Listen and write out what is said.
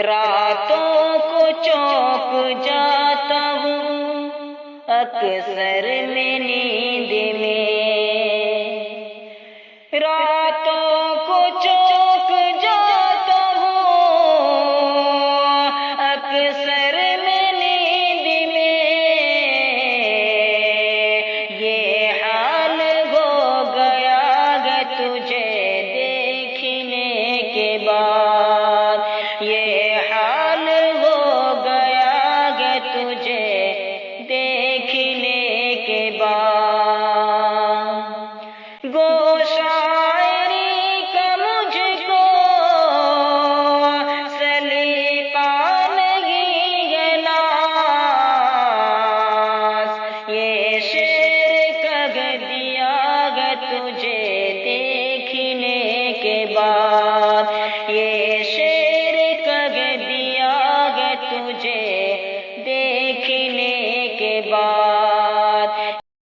راتوں کو چونک جاتا ہوں اکثر میں نیند میں، راتوں کو چونک جاتا ہوں اکثر میں نیند میں، یہ حال ہو گیا ہے تجھے دیکھنے کے بعد، یہ حال ہو گیا ہے تجھے دیکھنے کے بعد۔ گو شاعری کا مجھ کو سلیقہ نہیں ہے ناز، یہ شعر کہہ دیا ہے تجھے دیکھنے کے بعد، یہ شعر کہہ دیا ہے تجھے دیکھنے کے بعد۔